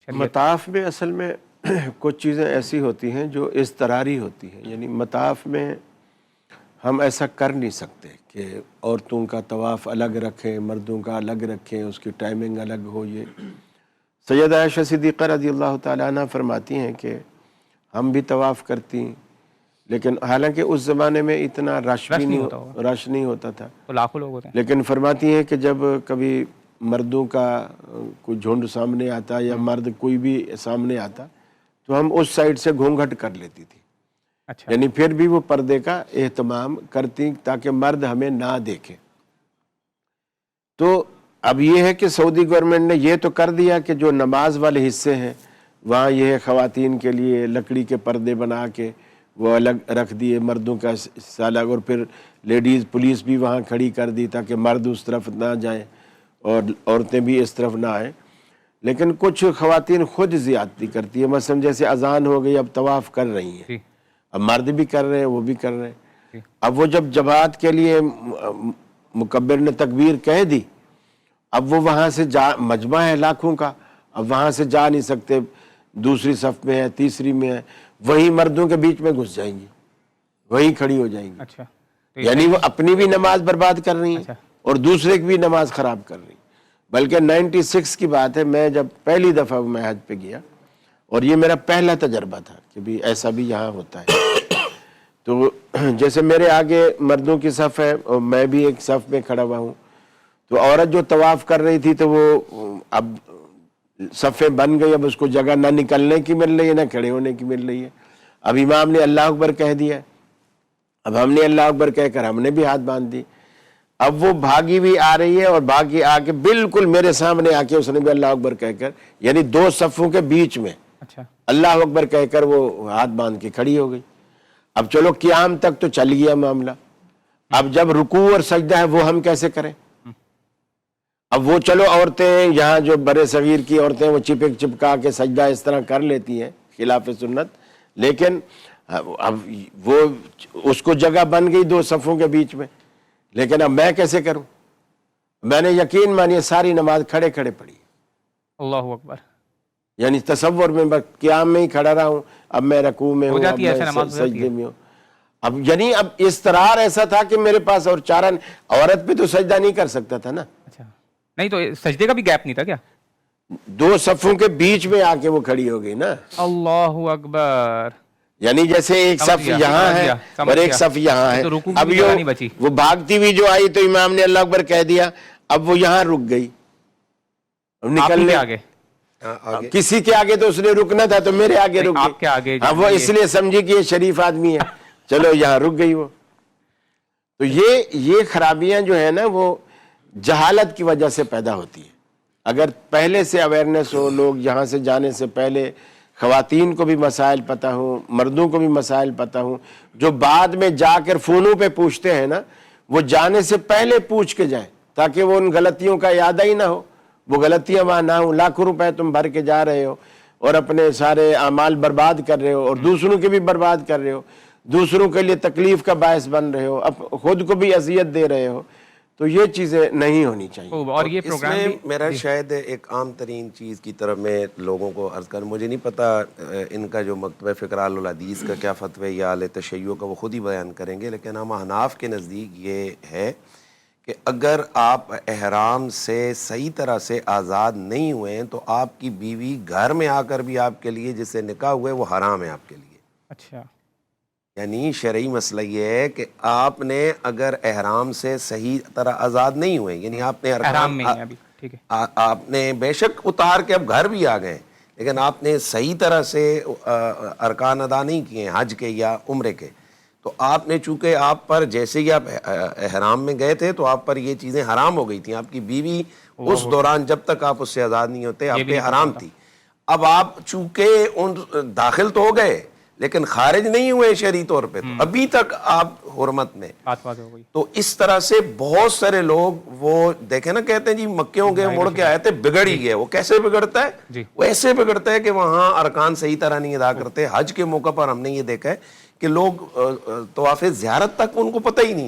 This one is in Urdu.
شریعت؟ مطاف میں اصل میں کچھ چیزیں ایسی ہوتی ہیں جو اضطراری ہوتی ہیں، یعنی مطاف میں ہم ایسا کر نہیں سکتے کہ عورتوں کا طواف الگ رکھیں، مردوں کا الگ رکھیں، اس کی ٹائمنگ الگ ہو۔ یہ سیدہ عائشہ صدیقہ رضی اللہ تعالیٰ عنہ فرماتی ہیں کہ ہم بھی طواف کرتی، لیکن حالانکہ اس زمانے میں اتنا رش بھی نہیں ہوتا تھا، تو لاکھوں لوگ ہوتے ہیں۔ لیکن فرماتی ہیں کہ جب کبھی مردوں کا کوئی جھنڈ سامنے آتا یا مرد کوئی بھی سامنے آتا تو ہم اس سائڈ سے گھونگھٹ کر لیتی تھی، اچھا، یعنی پھر بھی وہ پردے کا اہتمام کرتی تاکہ مرد ہمیں نہ دیکھے۔ تو اب یہ ہے کہ سعودی گورنمنٹ نے یہ تو کر دیا کہ جو نماز والے حصے ہیں وہاں یہ ہے خواتین کے لیے لکڑی کے پردے بنا کے وہ الگ رکھ دیے، مردوں کا حصہ الگ، اور پھر لیڈیز پولیس بھی وہاں کھڑی کر دی تاکہ مرد اس طرف نہ جائیں اور عورتیں بھی اس طرف نہ آئیں۔ لیکن کچھ خواتین خود زیادتی کرتی ہیں، مثلا جیسے اذان ہو گئی اب طواف کر رہی ہیں، جی اب مرد بھی کر رہے ہیں وہ بھی کر رہے ہیں، جی، اب وہ جب جماعت کے لیے مکبر نے تکبیر کہہ دی، اب وہ وہاں سے مجمع ہے لاکھوں کا، اب وہاں سے جا نہیں سکتے، دوسری صف میں ہے، تیسری میں ہے، وہی مردوں کے بیچ میں گھس جائیں گی، وہی کھڑی ہو جائیں گی، اچھا، یعنی وہ اپنی بھی نماز برباد کر رہی ہیں اور دوسرے کی بھی نماز خراب کر رہی ہیں۔ بلکہ 96 کی بات ہے، میں جب پہلی دفعہ میں حج پہ گیا اور یہ میرا پہلا تجربہ تھا کہ بھی ایسا بھی یہاں ہوتا ہے، تو جیسے میرے آگے مردوں کی صف ہے اور میں بھی ایک صف میں کھڑا ہوا ہوں، تو عورت جو طواف کر رہی تھی تو وہ اب صفیں بن گئی، اب اس کو جگہ نہ نکلنے کی مل رہی ہے نہ کھڑے ہونے کی مل رہی ہے۔ اب امام نے اللہ اکبر کہہ دیا، اب ہم نے اللہ اکبر کہہ کر ہم نے بھی ہاتھ باندھ دی، اب وہ بھاگی بھی آ رہی ہے اور بھاگی آ کے بالکل میرے سامنے آ کے اس نے بھی اللہ اکبر کہہ کر، یعنی دو صفوں کے بیچ میں اچھا، اللہ اکبر کہہ کر وہ ہاتھ باندھ کے کھڑی ہو گئی۔ اب چلو قیام تک تو چل گیا معاملہ، اب جب رکوع اور سجدہ ہے وہ ہم کیسے کریں؟ اب وہ چلو عورتیں یہاں جو برے صغیر کی عورتیں وہ چپکا کے سجدہ اس طرح کر لیتی ہیں خلاف سنت، لیکن اب وہ اس کو جگہ بن گئی دو صفوں کے بیچ میں، لیکن اب میں کیسے کروں؟ میں نے یقین مانیے ساری نماز کھڑے کھڑے پڑھی، اللہ اکبر، یعنی تصور میں بس قیام میں ہی کھڑا رہا ہوں، اب میں رکوع میں ہوں، اب میں سجدے میں ہوں، اب یعنی اب اضطرار ایسا تھا کہ میرے پاس اور چارہ، عورت پہ تو سجدہ نہیں کر سکتا تھا نا، اچھا، نہیں تو سجدے کا بھی گیپ نہیں تھا کیا؟ دو صفوں کے بیچ میں آ کے وہ کھڑی ہو گئی نا، اللہ اکبر، یعنی جیسے ایک صف یہاں ہے اور ایک صف یہاں ہے، اب وہ بھاگتی ہوئی جو آئی تو امام نے اللہ اکبر کہہ دیا، اب وہ یہاں رک گئی، نکلنے آگے کسی کے آگے تو اس نے رکنا تھا تو میرے آگے رک آپ کے آگے، اب وہ اس لیے سمجھی کہ یہ شریف آدمی ہے، چلو یہاں رک گئی وہ۔ تو یہ خرابیاں جو ہے نا وہ جہالت کی وجہ سے پیدا ہوتی ہے۔ اگر پہلے سے اویئرنیس ہو، لوگ یہاں سے جانے سے پہلے خواتین کو بھی مسائل پتہ ہوں، مردوں کو بھی مسائل پتہ ہوں، جو بعد میں جا کر فونوں پہ پوچھتے ہیں نا وہ جانے سے پہلے پوچھ کے جائیں تاکہ وہ ان غلطیوں کا اعادہ ہی نہ ہو، وہ غلطیاں وہاں نہ ہوں۔ لاکھوں روپے تم بھر کے جا رہے ہو اور اپنے سارے اعمال برباد کر رہے ہو اور دوسروں کے بھی برباد کر رہے ہو، دوسروں کے لیے تکلیف کا باعث بن رہے ہو، اب خود کو بھی اذیت دے رہے ہو، تو یہ چیزیں نہیں ہونی چاہیے۔ اور یہ اس میں میرا شاید ایک عام ترین چیز کی طرف میں لوگوں کو عرض کروں، مجھے نہیں پتا ان کا جو مکتبہ فقہ الحدیث کا کیا فتوی یا اہل تشیع کا وہ خود ہی بیان کریں گے، لیکن ہم احناف کے نزدیک یہ ہے کہ اگر آپ احرام سے صحیح طرح سے آزاد نہیں ہوئے ہیں تو آپ کی بیوی گھر میں آ کر بھی آپ کے لیے جس سے نکاح ہوئے وہ حرام ہے آپ کے لیے۔ اچھا، یعنی شرعی مسئلہ یہ ہے کہ آپ نے اگر احرام سے صحیح طرح آزاد نہیں ہوئے، یعنی آپ نے احرام میں ہی ابھی، ٹھیک ہے، آپ نے بے شک اتار کے اب گھر بھی آ گئے لیکن آپ نے صحیح طرح سے ارکان ادا نہیں کیے حج کے یا عمرے کے، تو آپ نے چونکہ آپ پر جیسے ہی آپ احرام میں گئے تھے تو آپ پر یہ چیزیں حرام ہو گئی تھیں، آپ کی بیوی اس دوران جب تک آپ اس سے آزاد نہیں ہوتے آپ پہ حرام تھی۔ اب آپ چونکہ ان داخل تو ہو گئے لیکن خارج نہیں ہوئے شرعی طور پہ، تو ابھی تک آپ حرمت میں۔ تو اس طرح سے بہت سارے لوگ وہ دیکھیں نا، کہتے ہیں جی مکیوں کے مڑ کے آئے تھے بگڑ ہی گئے، وہ کیسے بگڑتا ہے؟ وہ ایسے بگڑتا ہے کہ وہاں ارکان صحیح طرح نہیں ادا کرتے۔ حج کے موقع پر ہم نے یہ دیکھا ہے کہ لوگ طواف زیارت تک ان کو پتہ ہی نہیں ہے۔